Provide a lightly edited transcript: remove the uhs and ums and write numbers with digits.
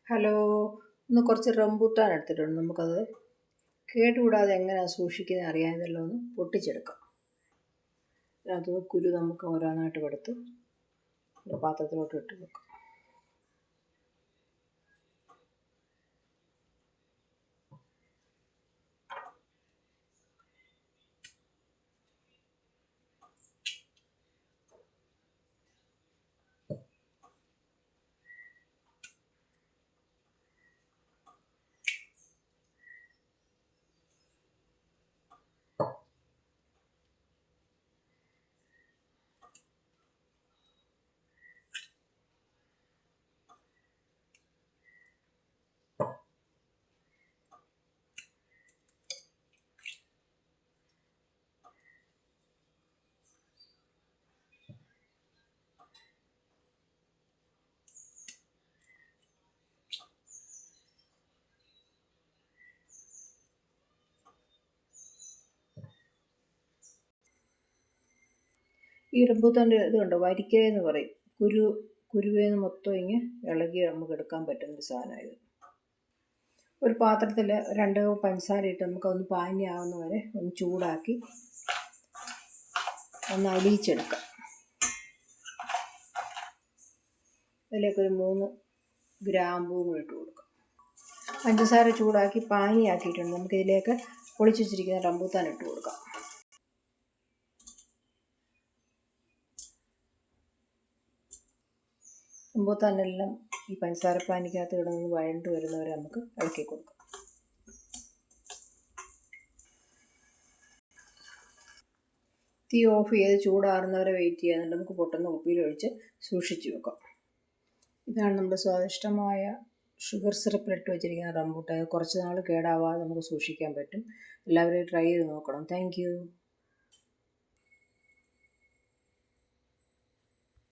Hello, ഇന്ന് കുറച്ച് rambutan എടുത്തിട്ടുണ്ട്. നമുക്കത് കേടുകൂടാതെ എങ്ങനെയാണ് സൂക്ഷിക്കുന്നത് അറിയാമെന്നല്ലോ. ഒന്ന് പൊട്ടിച്ചെടുക്കാം. അത് കുരു നമുക്ക് ഓരോന്നായിട്ട് എടുത്ത് ഒരു പാത്രത്തിലോട്ട് ഇട്ട് വെക്കാം. ഈ റംബൂട്ടാൻ്റെ ഇത് കണ്ടോ, വരിക്കയെന്ന് പറയും. കുരുവേന്ന് മൊത്തം ഇങ്ങനെ ഇളകി നമുക്ക് എടുക്കാൻ പറ്റുന്നൊരു സാധനമായത്. ഒരു പാത്രത്തിൽ 2 കപ്പ് പഞ്ചസാര ഇട്ട് നമുക്കൊന്ന് പാനിയാവുന്ന വരെ ഒന്ന് ചൂടാക്കി ഒന്ന് അലിയിച്ചെടുക്കാം. അതിലേക്കൊരു 3 ഗ്രാമ്പൂ കൂടി ഇട്ട് കൊടുക്കാം. പഞ്ചസാര ചൂടാക്കി പാനിയാക്കിയിട്ടുണ്ട്. നമുക്കിതിലേക്ക് പൊളിച്ച് വെച്ചിരിക്കുന്ന റംബൂട്ടാൻ ഇട്ട് കൊടുക്കാം. റംബൂട്ടാനെല്ലാം ഈ പഞ്ചസാര പാനിക്കകത്ത് കിടന്ന് വഴണ്ട് വരുന്നവരെ നമുക്ക് ഇളക്കി കൊടുക്കാം. തീ ഓഫ് ചെയ്ത് ചൂടാറുന്നവരെ വെയിറ്റ് ചെയ്യാനുണ്ട്. നമുക്ക് പൊട്ടുന്ന കുപ്പിയിലൊഴിച്ച് സൂക്ഷിച്ച് വെക്കാം. ഇതാണ് നമ്മുടെ സ്വാദിഷ്ടമായ ഷുഗർ സിറപ്പിലിട്ട് വെച്ചിരിക്കുന്ന റംബൂട്ടാൻ. കുറച്ച് നാൾ കേടാവാതെ നമുക്ക് സൂക്ഷിക്കാൻ പറ്റും. എല്ലാവരും ട്രൈ ചെയ്ത് നോക്കണം. താങ്ക്